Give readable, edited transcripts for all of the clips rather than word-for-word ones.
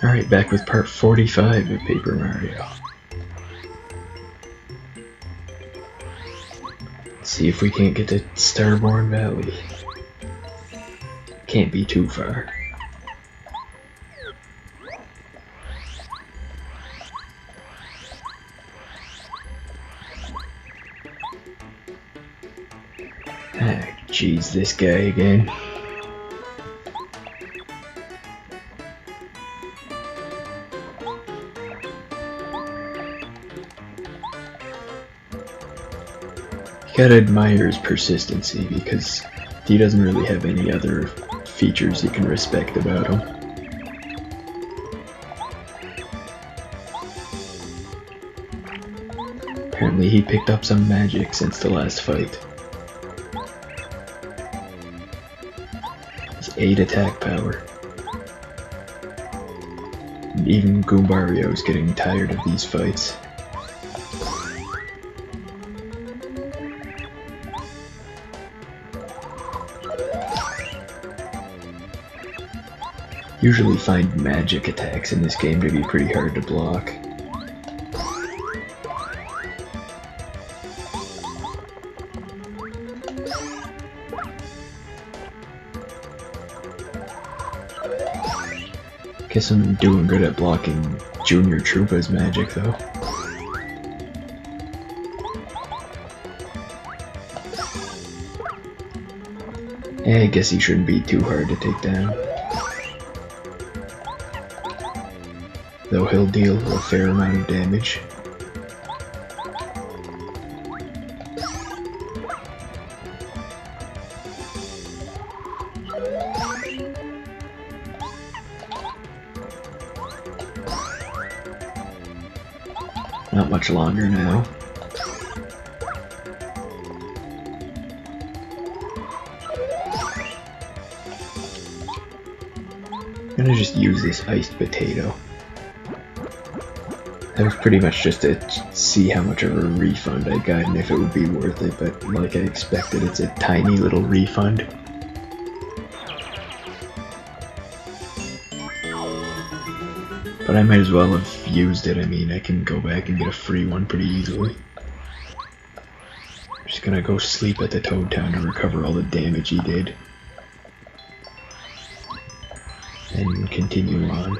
Alright, back with part 45 of Paper Mario. Let's see if we can't get to Starborn Valley. Can't be too far. Ah, jeez, this guy again. You gotta admire his persistency because he doesn't really have any other features you can respect about him. Apparently he picked up some magic since the last fight. His 8 attack power. And even Goombario is getting tired of these fights. Usually find magic attacks in this game to be pretty hard to block. Guess I'm doing good at blocking Junior Troopa's magic though. I guess he shouldn't be too hard to take down. Though he'll deal a fair amount of damage. Not much longer now. I'm gonna just use this iced potato. That was pretty much just to see how much of a refund I got and if it would be worth it, but like I expected, it's a tiny little refund. But I might as well have used it. I mean, I can go back and get a free one pretty easily. I'm just gonna go sleep at the Toad Town to recover all the damage he did. And continue on.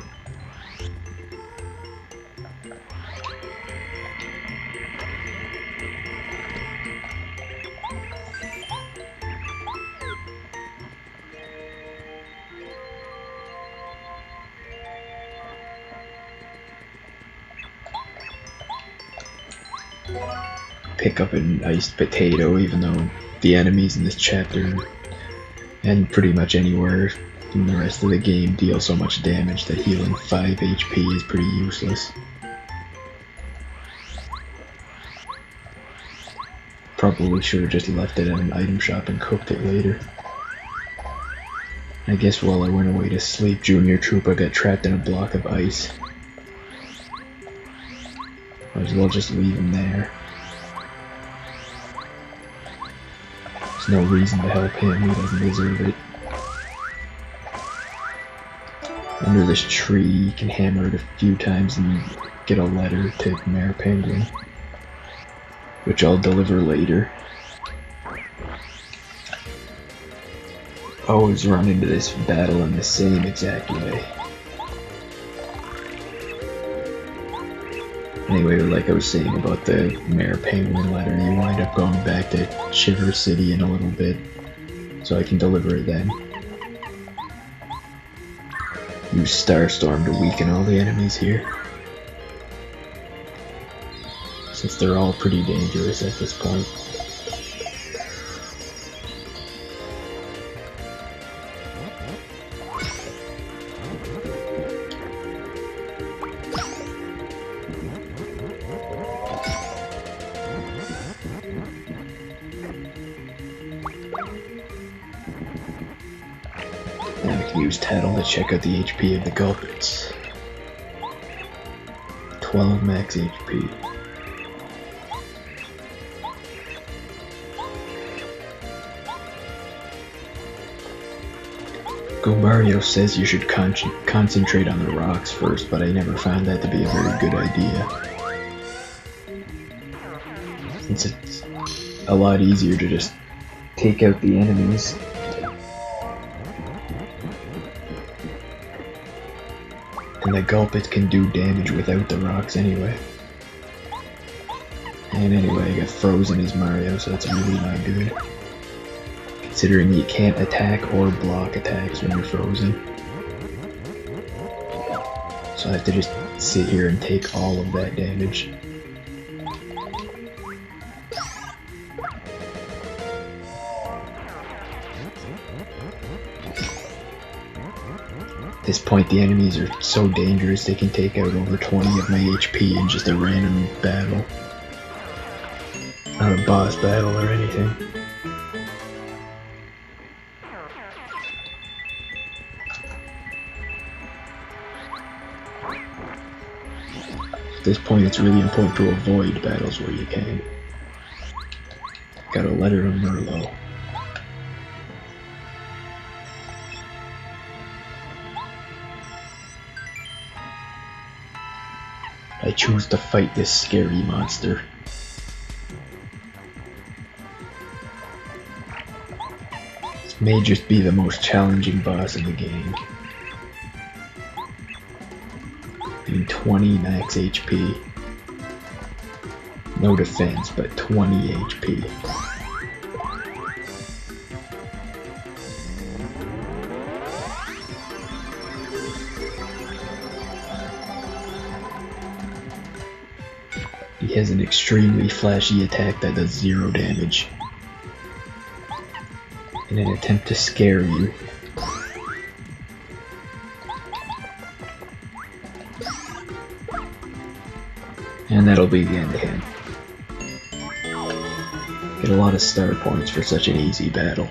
Pick up an iced potato, even though the enemies in this chapter and pretty much anywhere in the rest of the game deal so much damage that healing 5 HP is pretty useless. Probably should have just left it at an item shop and cooked it later. I guess while I went away to sleep, Junior Troopa got trapped in a block of ice. Might as well just leave him there. There's no reason to help him, he doesn't deserve it. Under this tree, you can hammer it a few times and get a letter to Mayor Penguin, which I'll deliver later. Always run into this battle in the same exact way. Anyway, like I was saying about the Mayor Penguin letter, you wind up going back to Shiver City in a little bit, so I can deliver it then. Use Starstorm to weaken all the enemies here, since they're all pretty dangerous at this point. Now I can use Tattle to check out the HP of the Gulpits. 12 max HP. Goombario says you should concentrate on the rocks first, but I never found that to be a very good idea. Since it's a lot easier to just take out the enemies. And the Gulpit can do damage without the rocks anyway. And anyway, I got frozen as Mario, so that's really not good. Considering you can't attack or block attacks when you're frozen. So I have to just sit here and take all of that damage. At this point, the enemies are so dangerous they can take out over 20 of my HP in just a random battle. Not a boss battle or anything. At this point, it's really important to avoid battles where you can. Got a letter to Merlo. I choose to fight this scary monster. This may just be the most challenging boss in the game. Being 20 max HP. No defense, but 20 HP. He has an extremely flashy attack that does 0 damage. In an attempt to scare you. And that'll be the end of him. Get a lot of star points for such an easy battle.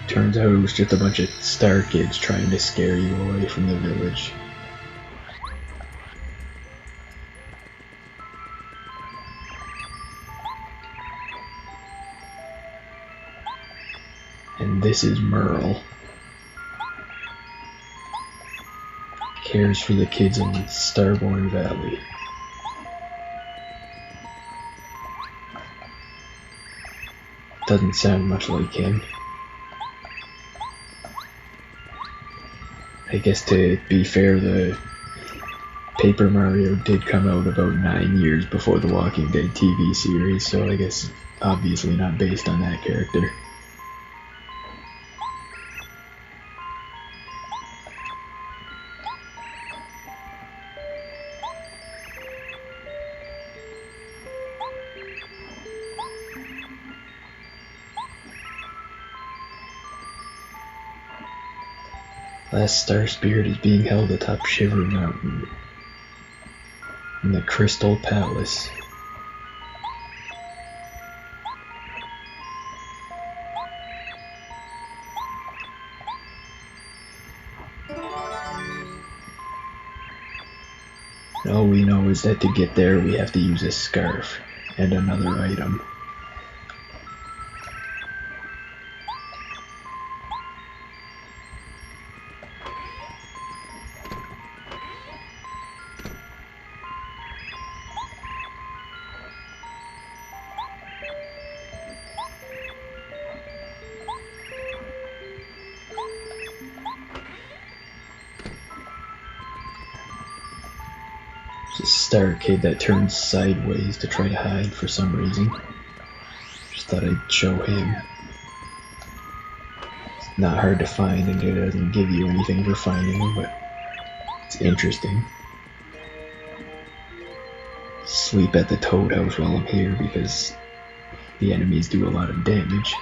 Turns out it was just a bunch of star kids trying to scare you away from the village. And this is Merle. Cares for the kids in Starborn Valley. Doesn't sound much like him. I guess to be fair, the Paper Mario did come out about 9 years before the Walking Dead TV series, so I guess obviously not based on that character. Last Star Spirit is being held atop Shiver Mountain in the Crystal Palace. All we know is that to get there we have to use a scarf and another item. A star kid that turns sideways to try to hide for some reason. Just thought I'd show him. It's not hard to find and it doesn't give you anything for finding him, but it's interesting. Sleep at the Toad House while I'm here because the enemies do a lot of damage.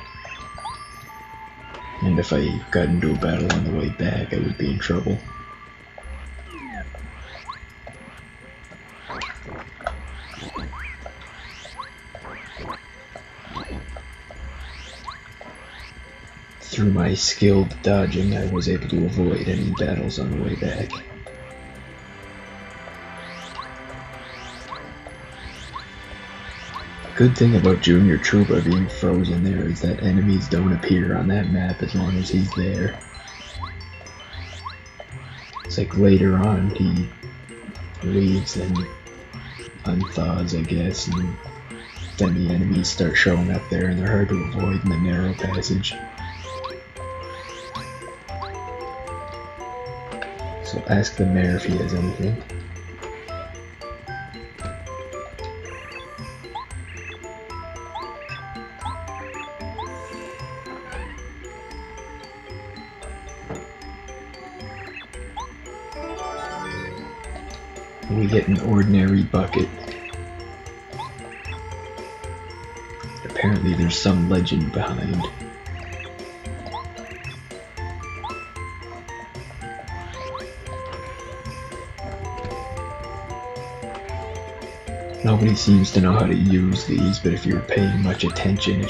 And if I got into a battle on the way back, I would be in trouble. Through my skilled dodging, I was able to avoid any battles on the way back. Good thing about Junior Trouba being frozen there is that enemies don't appear on that map as long as he's there. It's like later on he leaves and unthaws, I guess, and then the enemies start showing up there and they're hard to avoid in the narrow passage. So ask the mayor if he has anything. We get an ordinary bucket. Apparently there's some legend behind. Nobody seems to know how to use these, but if you're paying much attention, it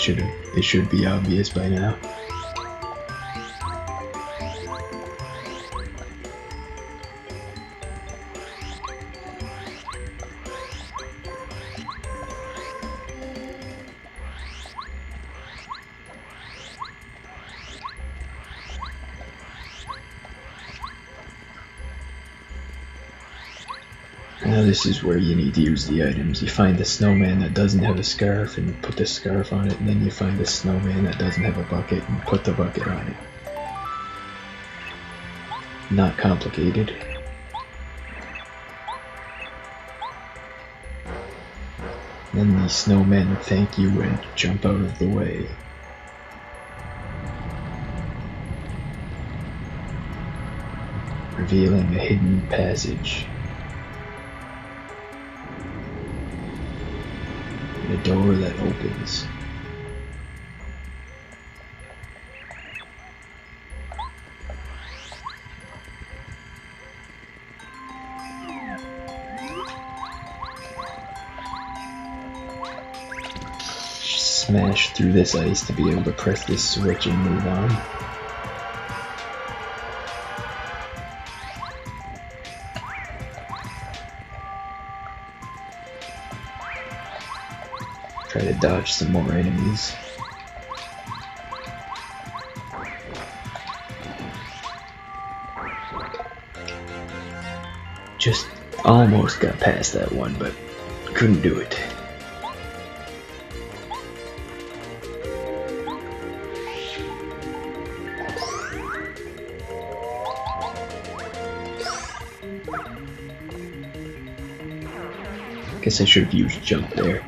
should be obvious by now. Now this is where you need to use the items. You find the snowman that doesn't have a scarf and put the scarf on it, and then you find the snowman that doesn't have a bucket and put the bucket on it. Not complicated. Then the snowmen thank you and jump out of the way. Revealing a hidden passage. A door that opens. Smash through this ice to be able to press this switch and move on. Try to dodge some more enemies. Just almost got past that one, but couldn't do it. Guess I should have used jump there.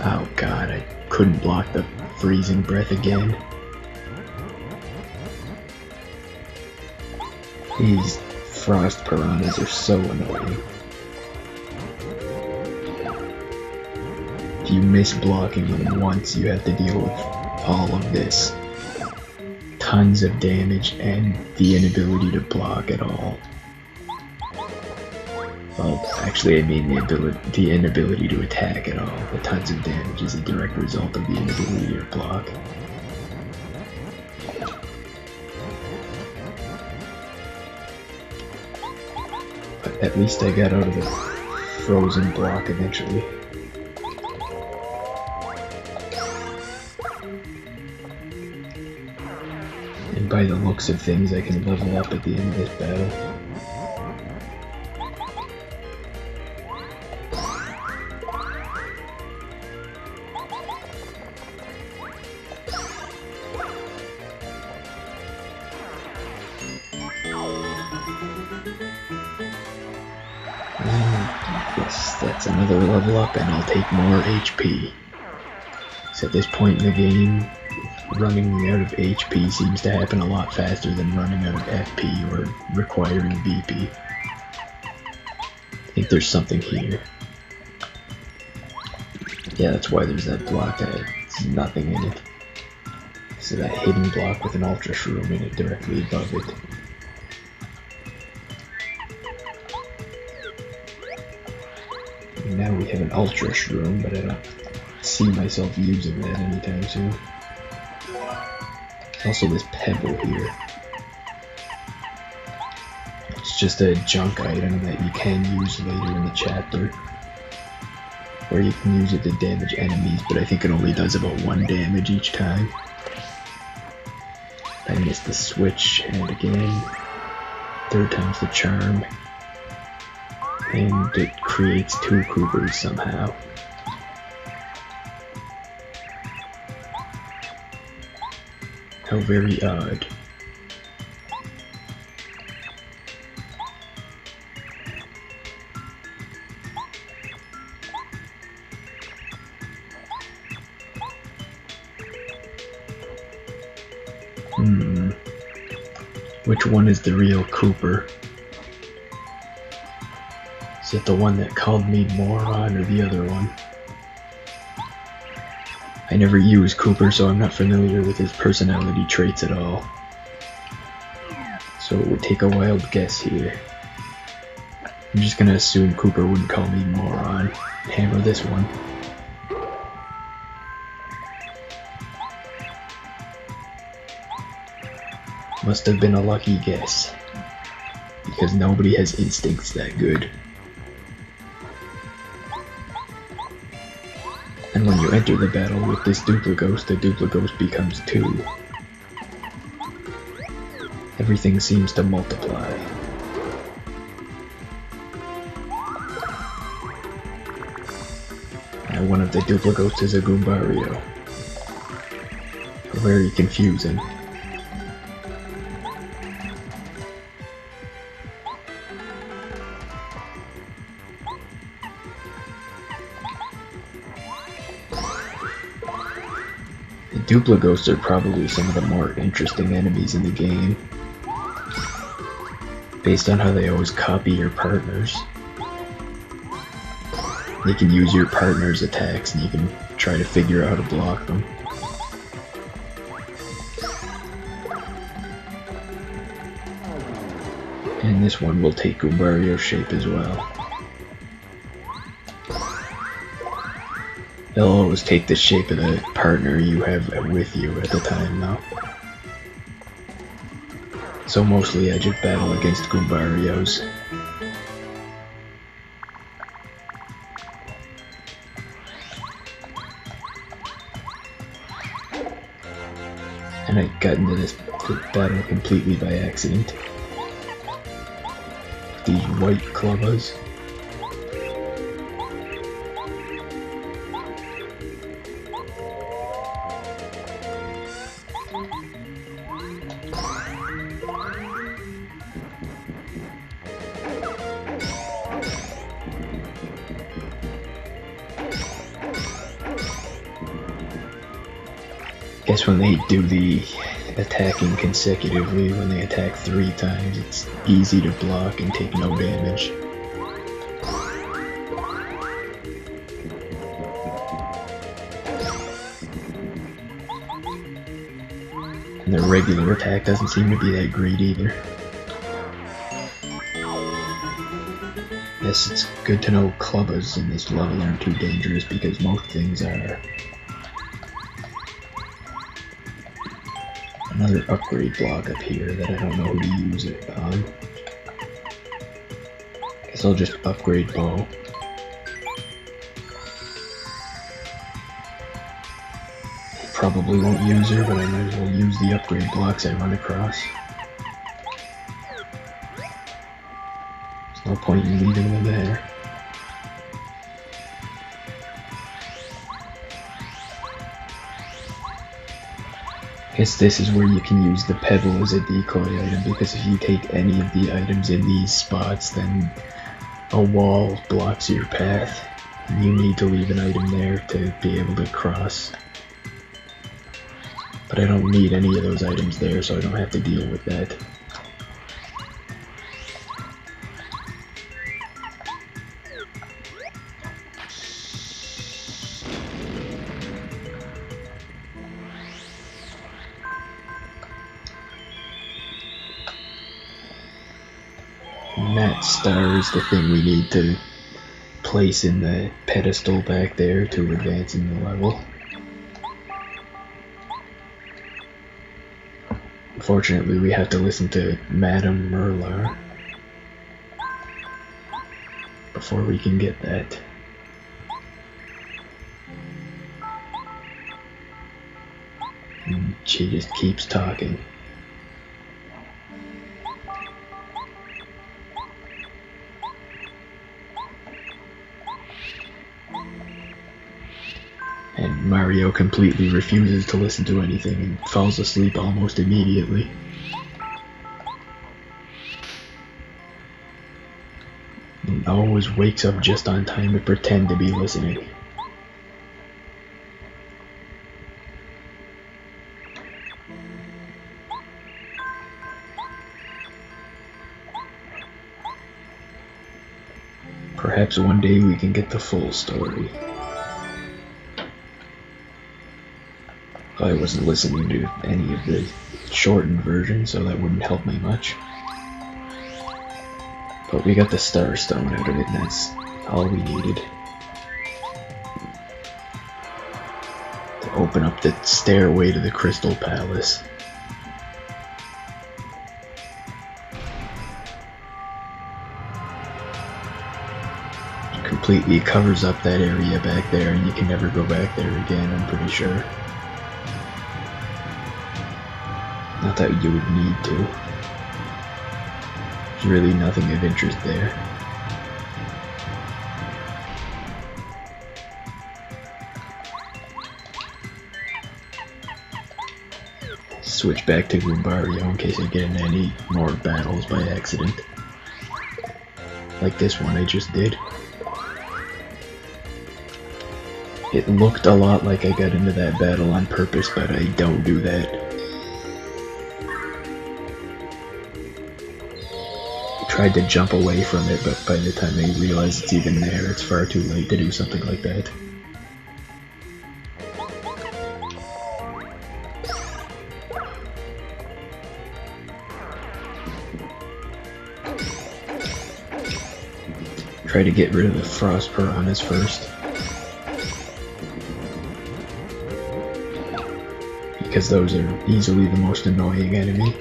Oh god, I couldn't block the freezing breath again. These frost piranhas are so annoying. If you miss blocking them once, you have to deal with all of this. Tons of damage and the inability to block at all. Well, actually I mean the inability to attack at all. The tons of damage is a direct result of the inability to block. But at least I got out of the frozen block eventually. And by the looks of things, I can level up at the end of this battle. Yes, that's another level up and I'll take more HP. So at this point in the game, running out of HP seems to happen a lot faster than running out of FP or requiring VP. I think there's something here. Yeah, that's why there's that block that has nothing in it. So that hidden block with an Ultra Shroom in it directly above it. Now we have an Ultra Shroom, but I don't see myself using that anytime soon. Also this pebble here. It's just a junk item that you can use later in the chapter. where you can use it to damage enemies, but I think it only does about 1 damage each time. I missed the switch, and again, 3rd time's the charm. And it creates 2 Coopers somehow. How very odd. Which one is the real Cooper? Is it the one that called me moron or the other one? I never used Cooper, so I'm not familiar with his personality traits at all. So it would take a wild guess here. I'm just gonna assume Cooper wouldn't call me moron. Hammer this one. Must have been a lucky guess, because nobody has instincts that good. And when you enter the battle with this Duplighost, the Duplighost becomes 2. Everything seems to multiply. Now one of the Duplighosts is a Goombario. Very confusing. Duplighosts are probably some of the more interesting enemies in the game, based on how they always copy your partners. They can use your partner's attacks and you can try to figure out how to block them. And this one will take Goombario's shape as well. They'll always take the shape of the partner you have with you at the time now. So mostly I just battle against Goombarios. And I got into this battle completely by accident. These white Clubbas. Guess when they do the attacking consecutively, when they attack 3 times, it's easy to block and take no damage. And their regular attack doesn't seem to be that great either. Yes, it's good to know Clubbas in this level aren't too dangerous because most things are. Another upgrade block up here that I don't know who to use it on. Guess I'll just upgrade Bow. Probably won't use her, but I might as well use the upgrade blocks I run across. There's no point in leaving them there. I guess this is where you can use the pebble as a decoy item, because if you take any of the items in these spots, then a wall blocks your path, and you need to leave an item there to be able to cross. But I don't need any of those items there, so I don't have to deal with that. And that star is the thing we need to place in the pedestal back there to advance in the level. Unfortunately, we have to listen to Madame Merlar before we can get that. and she just keeps talking. And Mario completely refuses to listen to anything and falls asleep almost immediately. And always wakes up just on time to pretend to be listening. Perhaps one day we can get the full story. I wasn't listening to any of the shortened version, so that wouldn't help me much. But we got the Star Stone out of it, and that's all we needed. To open up the stairway to the Crystal Palace. It completely covers up that area back there, and you can never go back there again, I'm pretty sure. Not that you would need to. There's really nothing of interest there. Switch back to Goombario in case I get in any more battles by accident. Like this one I just did. It looked a lot like I got into that battle on purpose, but I don't do that. Tried to jump away from it, but by the time I realize it's even there, it's far too late to do something like that. Try to get rid of the Frost Piranhas first. Because those are easily the most annoying enemy.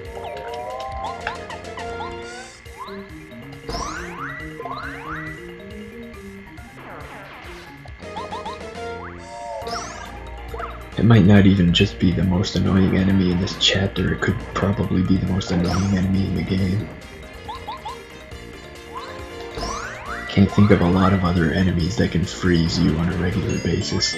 It might not even just be the most annoying enemy in this chapter, it could probably be the most annoying enemy in the game. Can't think of a lot of other enemies that can freeze you on a regular basis.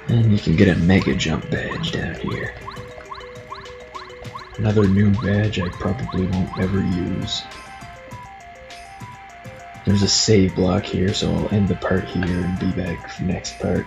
And you can get a Mega Jump badge down here. Another new badge I probably won't ever use. There's a save block here, so I'll end the part here and be back for the next part.